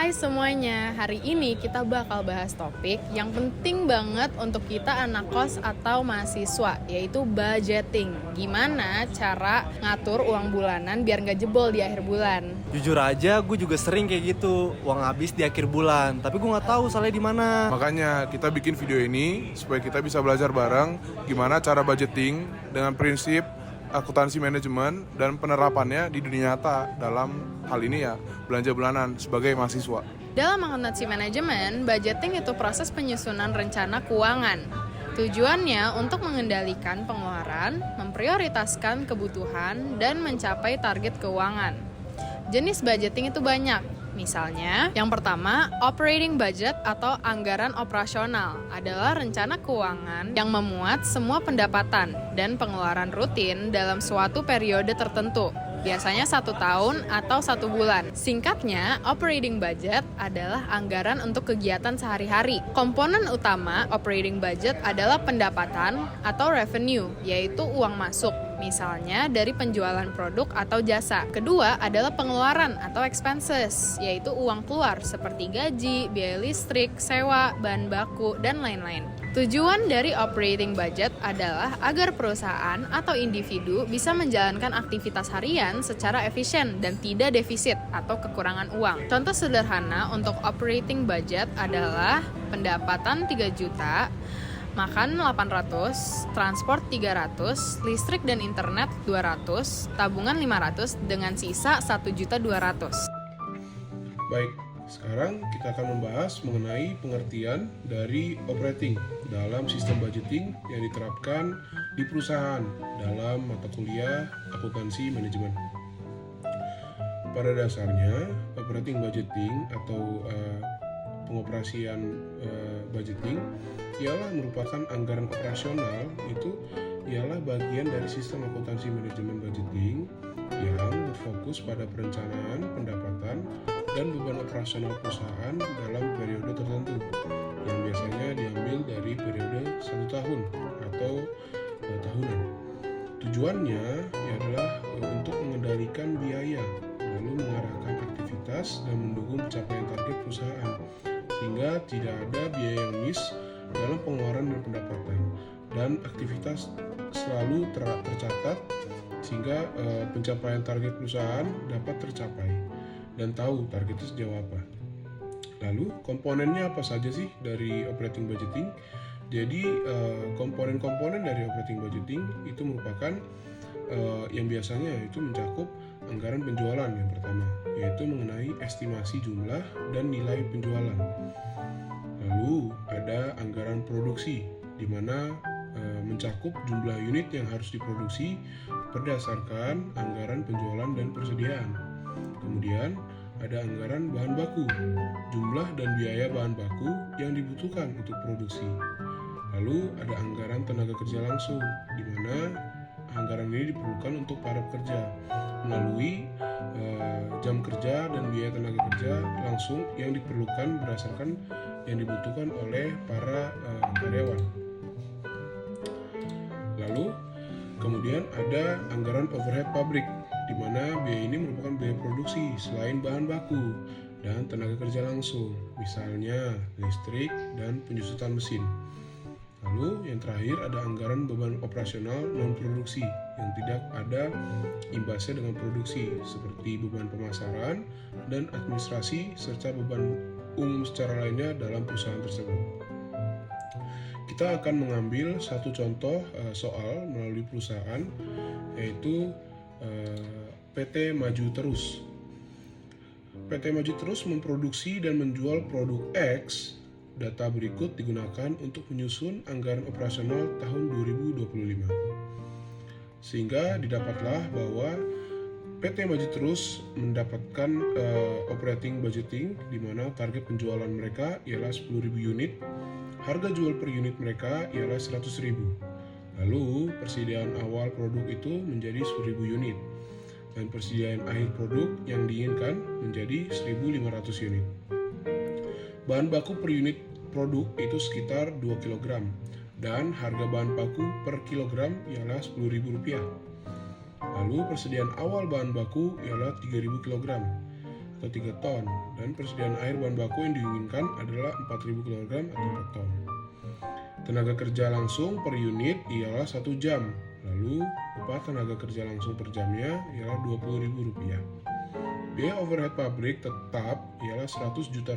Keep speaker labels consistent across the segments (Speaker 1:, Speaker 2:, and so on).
Speaker 1: Hai semuanya, hari ini kita bakal bahas topik yang penting banget untuk kita anak kos atau mahasiswa, yaitu budgeting. Gimana cara ngatur uang bulanan biar nggak jebol di akhir bulan?
Speaker 2: Jujur aja, gue juga sering kayak gitu, uang habis di akhir bulan, tapi gue nggak tahu salahnya di mana.
Speaker 3: Makanya kita bikin video ini supaya kita bisa belajar bareng gimana cara budgeting dengan prinsip akuntansi manajemen dan penerapannya di dunia nyata dalam hal ini ya belanja bulanan sebagai mahasiswa.
Speaker 1: Dalam akuntansi manajemen, budgeting itu proses penyusunan rencana keuangan. Tujuannya untuk mengendalikan pengeluaran, memprioritaskan kebutuhan, dan mencapai target keuangan. Jenis budgeting itu banyak. Misalnya, yang pertama, operating budget atau anggaran operasional adalah rencana keuangan yang memuat semua pendapatan dan pengeluaran rutin dalam suatu periode tertentu. Biasanya 1 tahun atau 1 bulan. Singkatnya, operating budget adalah anggaran untuk kegiatan sehari-hari. Komponen utama operating budget adalah pendapatan atau revenue, yaitu uang masuk. Misalnya dari penjualan produk atau jasa. Kedua adalah pengeluaran atau expenses, yaitu uang keluar seperti gaji, biaya listrik, sewa, bahan baku, dan lain-lain. Tujuan dari operating budget adalah agar perusahaan atau individu bisa menjalankan aktivitas harian secara efisien dan tidak defisit atau kekurangan uang. Contoh sederhana untuk operating budget adalah pendapatan 3 juta, makan 800, transport 300, listrik dan internet 200, tabungan 500 dengan sisa 1.200.000.
Speaker 3: Baik, sekarang kita akan membahas mengenai pengertian dari operating dalam sistem budgeting yang diterapkan di perusahaan dalam mata kuliah akuntansi manajemen. Pada dasarnya, operating budgeting atau pengoperasian budgeting ialah merupakan anggaran operasional. Itu ialah bagian dari sistem akuntansi manajemen budgeting yang berfokus pada perencanaan pendapatan dan beban operasional perusahaan dalam periode tertentu yang biasanya diambil dari periode 1 tahun atau tahunan. Tujuannya adalah untuk mengendalikan biaya, lalu mengarahkan aktivitas dan mendukung pencapaian target perusahaan, sehingga tidak ada biaya yang miss dalam pengeluaran dan pendapatan, dan aktivitas selalu tercatat sehingga pencapaian target perusahaan dapat tercapai dan tahu targetnya sejauh apa. Lalu komponennya apa saja sih dari operating budgeting? Jadi komponen-komponen dari operating budgeting itu merupakan yang biasanya itu mencakup anggaran penjualan yang pertama, yaitu mengenai estimasi jumlah dan nilai penjualan. Lalu ada anggaran produksi, di mana mencakup jumlah unit yang harus diproduksi berdasarkan anggaran penjualan dan persediaan. Kemudian ada anggaran bahan baku, jumlah dan biaya bahan baku yang dibutuhkan untuk produksi. Lalu ada anggaran tenaga kerja langsung, di mana anggaran ini diperlukan untuk para pekerja melalui jam kerja dan biaya tenaga kerja langsung yang diperlukan berdasarkan yang dibutuhkan oleh para karyawan. Lalu kemudian ada anggaran overhead pabrik, di mana biaya ini merupakan biaya produksi selain bahan baku dan tenaga kerja langsung, misalnya listrik dan penyusutan mesin. Lalu yang terakhir ada anggaran beban operasional non-produksi yang tidak ada imbasnya dengan produksi, seperti beban pemasaran dan administrasi serta beban umum secara lainnya dalam perusahaan tersebut. Kita akan mengambil satu contoh soal melalui perusahaan, yaitu PT Maju Terus. PT Maju Terus memproduksi dan menjual produk X. Data berikut digunakan untuk menyusun anggaran operasional tahun 2025. Sehingga didapatlah bahwa PT Maju Terus mendapatkan operating budgeting, di mana target penjualan mereka ialah 10.000 unit, harga jual per unit mereka ialah 100.000. Lalu persediaan awal produk itu menjadi 10.000 unit, dan persediaan akhir produk yang diinginkan menjadi 1.500 unit. Bahan baku per unit produk itu sekitar 2 kg, dan harga bahan baku per kilogram ialah Rp10.000. Lalu persediaan awal bahan baku ialah 3.000 kg. atau 3 ton, dan persediaan air bahan baku yang diinginkan adalah 4.000 kg atau 4 ton. Tenaga kerja langsung per unit ialah 1 jam, lalu upah tenaga kerja langsung per jamnya ialah Rp20.000. Biaya overhead pabrik tetap ialah Rp100 juta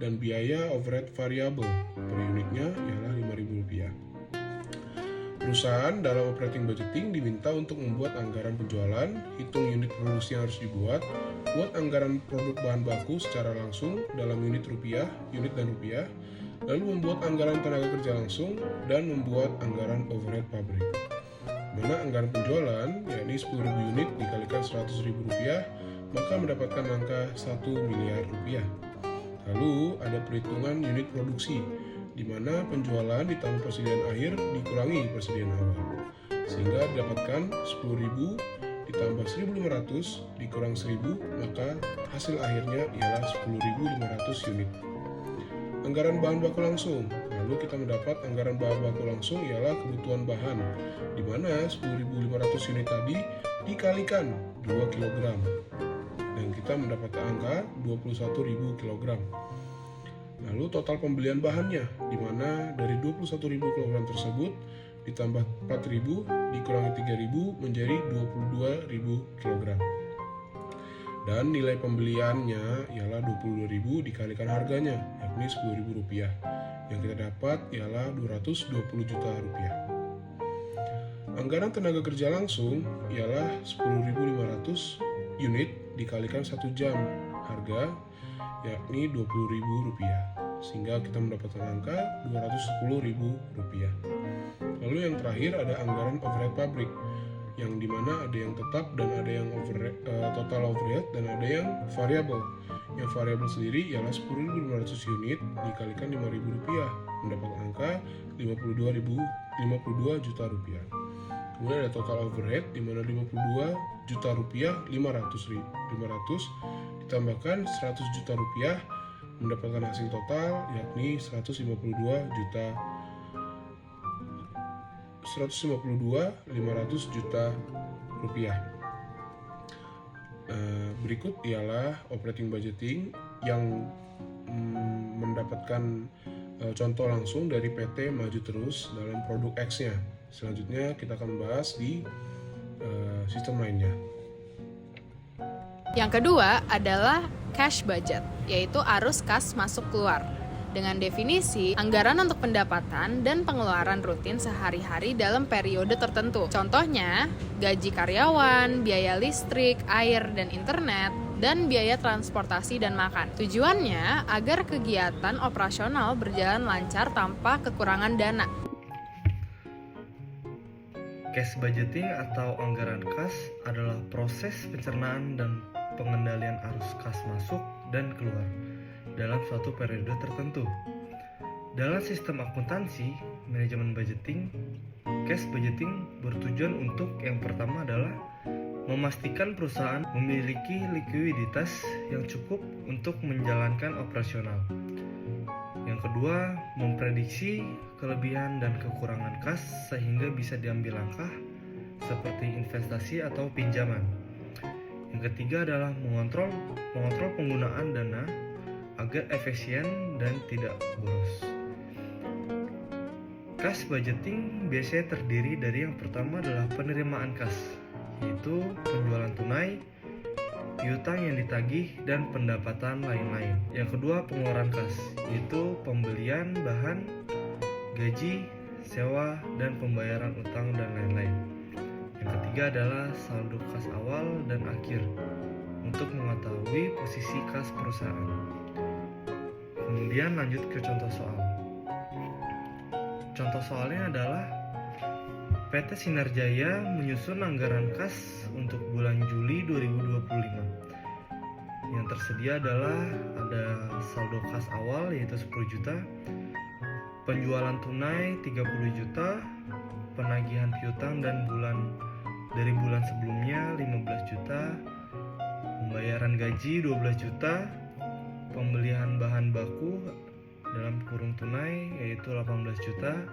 Speaker 3: dan biaya overhead variabel per unitnya ialah Rp5.000. Perusahaan dalam operating budgeting diminta untuk membuat anggaran penjualan, hitung unit produksi yang harus dibuat, buat anggaran produk bahan baku secara langsung dalam unit dan rupiah, lalu membuat anggaran tenaga kerja langsung, dan membuat anggaran overhead pabrik. Mana anggaran penjualan, yakni 10.000 unit dikalikan Rp100.000, maka mendapatkan angka Rp1 miliar. Lalu ada perhitungan unit produksi, di mana penjualan ditambah persediaan akhir dikurangi persediaan awal, sehingga didapatkan 10.000 ditambah 1.500 dikurang 1.000, maka hasil akhirnya ialah 10.500 unit. Anggaran bahan baku langsung, lalu kita mendapat anggaran bahan baku langsung ialah kebutuhan bahan, di mana 10.500 unit tadi dikalikan 2 kg, dan kita mendapatkan angka 21.000 kg. Lalu total pembelian bahannya, di mana dari 21.000 kg tersebut ditambah 4.000 dikurangi 3.000 menjadi 22.000 kg. Dan nilai pembeliannya ialah 22.000 dikalikan harganya, yakni Rp10.000. Yang kita dapat ialah Rp220 juta. Anggaran tenaga kerja langsung ialah 10.500 unit dikalikan 1 jam harga, yakni Rp20.000, sehingga kita mendapatkan angka Rp210.000. Lalu yang terakhir ada anggaran overhead pabrik, yang dimana ada yang tetap dan ada yang total overhead dan ada yang variabel. Yang variabel sendiri ialah 10.500 unit dikalikan Rp5.000, mendapat angka Rp52 juta. Kemudian ada total overhead, di mana Rp52 juta 500 ditambahkan Rp100 juta mendapatkan hasil total yakni Rp152.500 juta. Berikut ialah operating budgeting yang mendapatkan contoh langsung dari PT Maju Terus dalam produk X-nya. Selanjutnya kita akan membahas di sistem lainnya.
Speaker 1: Yang kedua adalah cash budget, yaitu arus kas masuk keluar. Dengan definisi, anggaran untuk pendapatan dan pengeluaran rutin sehari-hari dalam periode tertentu. Contohnya, gaji karyawan, biaya listrik, air, dan internet, dan biaya transportasi dan makan. Tujuannya agar kegiatan operasional berjalan lancar tanpa kekurangan dana.
Speaker 2: Cash budgeting atau anggaran kas adalah proses pencernaan dan pengendalian arus kas masuk dan keluar dalam suatu periode tertentu. Dalam sistem akuntansi, manajemen budgeting, cash budgeting bertujuan untuk yang pertama adalah memastikan perusahaan memiliki likuiditas yang cukup untuk menjalankan operasional. Yang kedua, memprediksi kelebihan dan kekurangan kas sehingga bisa diambil langkah seperti investasi atau pinjaman. Yang ketiga adalah mengontrol penggunaan dana agar efisien dan tidak boros. Cash budgeting biasanya terdiri dari yang pertama adalah penerimaan kas, yaitu penjualan tunai, piutang yang ditagih, dan pendapatan lain-lain. Yang kedua, pengeluaran kas, yaitu pembelian bahan, gaji, sewa, dan pembayaran utang dan lain-lain. Yang ketiga adalah saldo kas awal dan akhir untuk mengetahui posisi kas perusahaan. Kemudian lanjut ke contoh soal. Contoh soalnya adalah PT Sinar Jaya menyusun anggaran kas untuk bulan Juli 2025. Yang tersedia adalah ada saldo kas awal yaitu 10 juta, penjualan tunai 30 juta, penagihan piutang dan dari bulan sebelumnya 15 juta, pembayaran gaji 12 juta, pembelian bahan baku dalam kurung tunai yaitu 18 juta,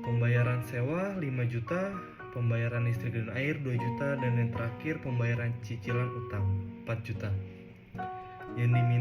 Speaker 2: pembayaran sewa 5 juta, pembayaran listrik dan air 2 juta, dan yang terakhir pembayaran cicilan utang 4 juta. Yang diminta